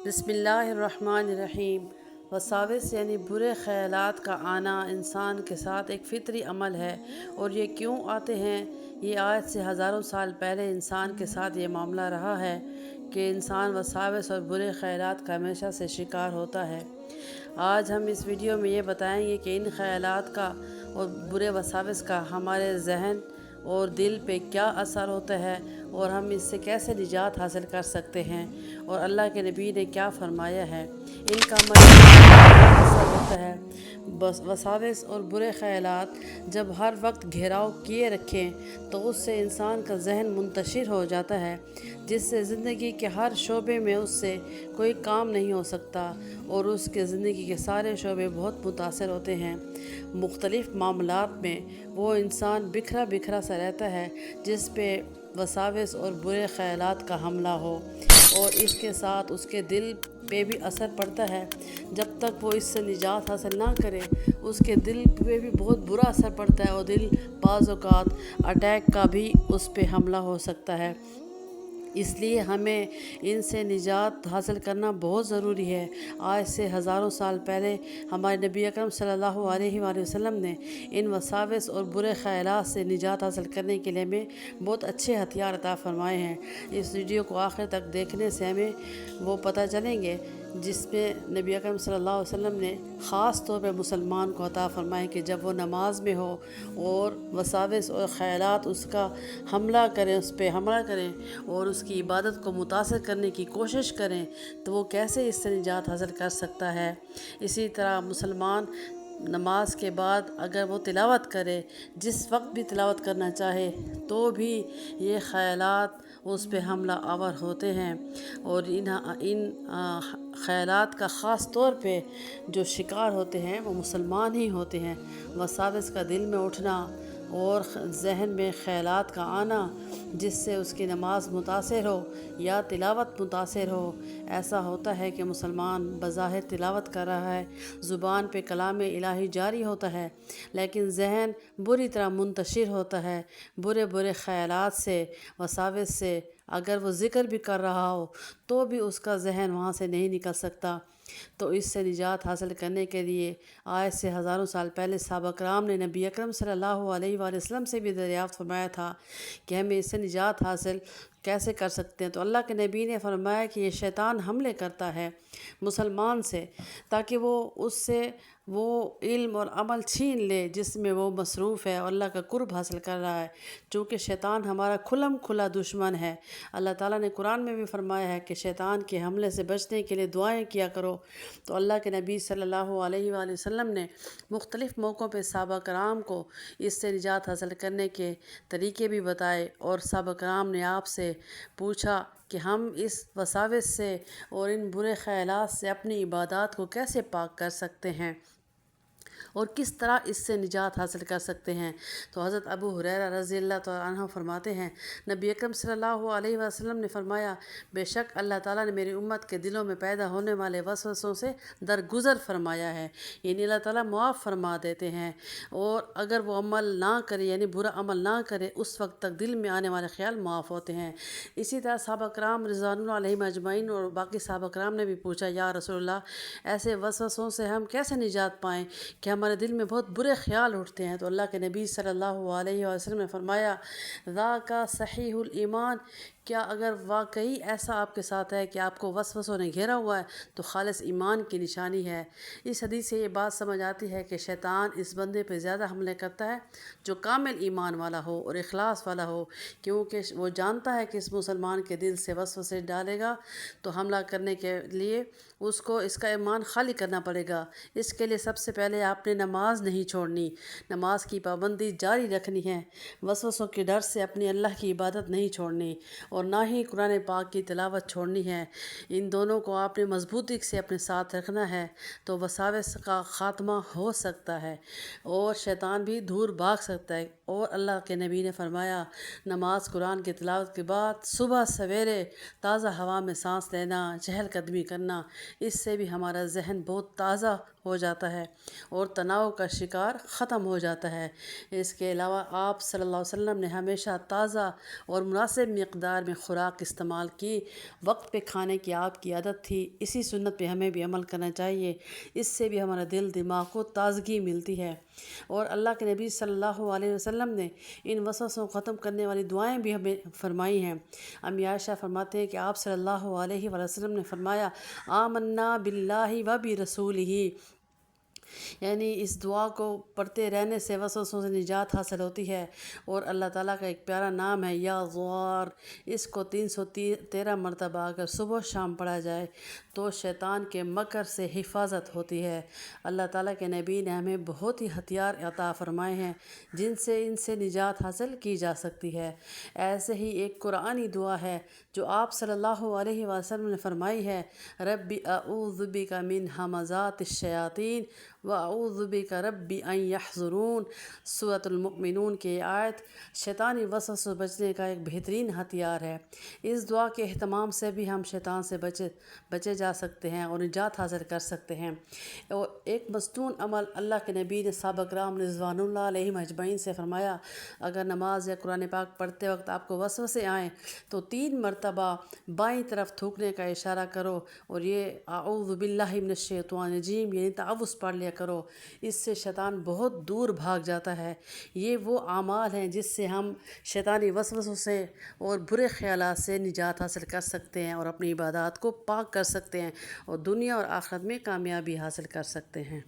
بسم اللہ الرحمن الرحیم۔ وساوس یعنی برے خیالات کا آنا انسان کے ساتھ ایک فطری عمل ہے، اور یہ کیوں آتے ہیں؟ یہ آج سے ہزاروں سال پہلے انسان کے ساتھ یہ معاملہ رہا ہے کہ انسان وساوس اور برے خیالات کا ہمیشہ سے شکار ہوتا ہے۔ آج ہم اس ویڈیو میں یہ بتائیں گے کہ ان خیالات کا اور برے وساوس کا ہمارے ذہن اور دل پہ کیا اثر ہوتا ہے، اور ہم اس سے کیسے نجات حاصل کر سکتے ہیں، اور اللہ کے نبی نے کیا فرمایا ہے، ان کا ہمارے کیا اثر ہوتا ہے۔ وساوس اور برے خیالات جب ہر وقت گھیراؤ کیے رکھیں تو اس سے انسان کا ذہن منتشر ہو جاتا ہے، جس سے زندگی کے ہر شعبے میں اس سے کوئی کام نہیں ہو سکتا، اور اس کے زندگی کے سارے شعبے بہت متاثر ہوتے ہیں۔ مختلف معاملات میں وہ انسان بکھرا بکھرا سا رہتا ہے جس پہ وساوس اور برے خیالات کا حملہ ہو، اور اس کے ساتھ اس کے دل پہ بھی اثر پڑتا ہے۔ جب تک وہ اس سے نجات حاصل نہ کرے، اس کے دل پہ بھی بہت برا اثر پڑتا ہے، اور دل بعض اوقات اٹیک کا بھی اس پہ حملہ ہو سکتا ہے۔ اس لیے ہمیں ان سے نجات حاصل کرنا بہت ضروری ہے۔ آج سے ہزاروں سال پہلے ہمارے نبی اکرم صلی اللہ علیہ وآلہ وسلم نے ان وساوس اور برے خیالات سے نجات حاصل کرنے کے لیے ہمیں بہت اچھے ہتھیار عطا فرمائے ہیں۔ اس ویڈیو کو آخر تک دیکھنے سے ہمیں وہ پتہ چلیں گے جس میں نبی اکرم صلی اللہ علیہ وسلم نے خاص طور پہ مسلمان کو عطا فرمائے کہ جب وہ نماز میں ہو اور وساوس اور خیالات اس کا حملہ کریں، اس پہ حملہ کریں اور اس کی عبادت کو متاثر کرنے کی کوشش کریں، تو وہ کیسے اس سے نجات حاصل کر سکتا ہے۔ اسی طرح مسلمان نماز کے بعد اگر وہ تلاوت کرے، جس وقت بھی تلاوت کرنا چاہے، تو بھی یہ خیالات اس پہ حملہ آور ہوتے ہیں، اور ان خیالات کا خاص طور پہ جو شکار ہوتے ہیں وہ مسلمان ہی ہوتے ہیں۔ وساوس کا دل میں اٹھنا اور ذہن میں خیالات کا آنا جس سے اس کی نماز متاثر ہو یا تلاوت متاثر ہو۔ ایسا ہوتا ہے کہ مسلمان بظاہر تلاوت کر رہا ہے، زبان پہ کلام الہی جاری ہوتا ہے، لیکن ذہن بری طرح منتشر ہوتا ہے برے برے خیالات سے، وساوس سے۔ اگر وہ ذکر بھی کر رہا ہو تو بھی اس کا ذہن وہاں سے نہیں نکل سکتا۔ تو اس سے نجات حاصل کرنے کے لیے آج سے ہزاروں سال پہلے صحابہ کرام نے نبی اکرم صلی اللہ علیہ وآلہ وسلم سے بھی دریافت فرمایا تھا کہ ہمیں اس سے نجات حاصل کیسے کر سکتے ہیں۔ تو اللہ کے نبی نے فرمایا کہ یہ شیطان حملے کرتا ہے مسلمان سے، تاکہ وہ اس سے وہ علم اور عمل چھین لے جس میں وہ مصروف ہے اور اللہ کا قرب حاصل کر رہا ہے، چونکہ شیطان ہمارا کھلم کھلا دشمن ہے۔ اللہ تعالیٰ نے قرآن میں بھی فرمایا ہے کہ شیطان کے حملے سے بچنے کے لیے دعائیں کیا کرو۔ تو اللہ کے نبی صلی اللہ علیہ وآلہ وسلم نے مختلف موقعوں پہ صحابہ کرام کو اس سے نجات حاصل کرنے کے طریقے بھی بتائے، اور صحابہ کرام نے آپ سے پوچھا کہ ہم اس وساوس سے اور ان برے خیالات سے اپنی عبادات کو کیسے پاک کر سکتے ہیں اور کس طرح اس سے نجات حاصل کر سکتے ہیں۔ تو حضرت ابو ہریرہ رضی اللہ تعالیٰ عنہ فرماتے ہیں، نبی اکرم صلی اللہ علیہ وسلم نے فرمایا، بے شک اللہ تعالیٰ نے میری امت کے دلوں میں پیدا ہونے والے وسوسوں سے درگزر فرمایا ہے، یعنی اللہ تعالیٰ معاف فرما دیتے ہیں، اور اگر وہ عمل نہ کرے یعنی برا عمل نہ کرے اس وقت تک دل میں آنے والے خیال معاف ہوتے ہیں۔ اسی طرح صحابہ کرام رضوان اللہ علیہم اجمعین اور باقی صحابہ کرام نے بھی پوچھا، یا رسول اللہ، ایسے وسوسوں سے ہم کیسے نجات پائیں کہ ہمارے دل میں بہت برے خیال اٹھتے ہیں؟ تو اللہ کے نبی صلی اللہ علیہ وسلم نے فرمایا، ذاک صحیح الایمان، کیا اگر واقعی ایسا آپ کے ساتھ ہے کہ آپ کو وسوسوں نے گھیرا ہوا ہے تو خالص ایمان کی نشانی ہے۔ اس حدیث سے یہ بات سمجھ آتی ہے کہ شیطان اس بندے پہ زیادہ حملے کرتا ہے جو کامل ایمان والا ہو اور اخلاص والا ہو، کیونکہ وہ جانتا ہے کہ اس مسلمان کے دل سے وسوسے ڈالے گا تو حملہ کرنے کے لیے اس کو اس کا ایمان خالی کرنا پڑے گا۔ اس کے لیے سب سے پہلے آپ نے نماز نہیں چھوڑنی، نماز کی پابندی جاری رکھنی ہے، وسوسوں کے ڈر سے اپنی اللہ کی عبادت نہیں چھوڑنی، اور نہ ہی قرآن پاک کی تلاوت چھوڑنی ہے۔ ان دونوں کو آپ نے مضبوطی سے اپنے ساتھ رکھنا ہے، تو وساوس کا خاتمہ ہو سکتا ہے اور شیطان بھی دور بھاگ سکتا ہے۔ اور اللہ کے نبی نے فرمایا، نماز قرآن کی تلاوت کے بعد صبح سویرے تازہ ہوا میں سانس لینا، چہل قدمی کرنا، اس سے بھی ہمارا ذہن بہت تازہ ہو جاتا ہے اور تناؤ کا شکار ختم ہو جاتا ہے۔ اس کے علاوہ آپ صلی اللہ علیہ وسلم نے ہمیشہ تازہ اور مناسب مقدار مقدار میں خوراک استعمال کی، وقت پہ کھانے کی آپ کی عادت تھی، اسی سنت پہ ہمیں بھی عمل کرنا چاہیے۔ اس سے بھی ہمارا دل دماغ کو تازگی ملتی ہے۔ اور اللہ کے نبی صلی اللہ علیہ وسلم نے ان وسوسوں کو ختم کرنے والی دعائیں بھی ہمیں فرمائی ہیں۔ امی عائشہ فرماتے ہیں کہ آپ صلی اللہ علیہ وسلم نے فرمایا آمنا باللہ و برسولہ، یعنی اس دعا کو پڑھتے رہنے سے وسوسوں سے نجات حاصل ہوتی ہے۔ اور اللہ تعالیٰ کا ایک پیارا نام ہے یا غوار، اس کو 313 مرتبہ اگر صبح شام پڑھا جائے تو شیطان کے مکر سے حفاظت ہوتی ہے۔ اللہ تعالیٰ کے نبی نے ہمیں بہت ہی ہتھیار عطا فرمائے ہیں جن سے ان سے نجات حاصل کی جا سکتی ہے۔ ایسے ہی ایک قرآنی دعا ہے جو آپ صلی اللہ علیہ وسلم نے فرمائی ہے، رب اعوذ بک من ہمزات الشیاطین وَأَعُوذُ بِكَ رَبِّ أَن يَحْضُرُونَ۔ سورۃ المؤمنون کی آیت شیطانی وسوسوں سے بچنے کا ایک بہترین ہتھیار ہے۔ اس دعا کے اہتمام سے بھی ہم شیطان سے بچے جا سکتے ہیں اور نجات حاصل کر سکتے ہیں۔ اور ایک مستون عمل اللہ کے نبی نے صحابہ کرام رضوان اللہ علیہم اجمعین سے فرمایا، اگر نماز یا قرآن پاک پڑھتے وقت آپ کو وسوسے آئیں تو 3 مرتبہ بائیں طرف تھوکنے کا اشارہ کرو اور یہ اعوذ باللہ من الشیطان الرجیم یعنی تعوذ پڑھ لیا کرو۔ اس سے شیطان بہت دور بھاگ جاتا ہے۔ یہ وہ اعمال ہیں جس سے ہم شیطانی وسوسوں سے اور برے خیالات سے نجات حاصل کر سکتے ہیں اور اپنی عبادات کو پاک کر سکتے ہیں اور دنیا اور آخرت میں کامیابی حاصل کر سکتے ہیں۔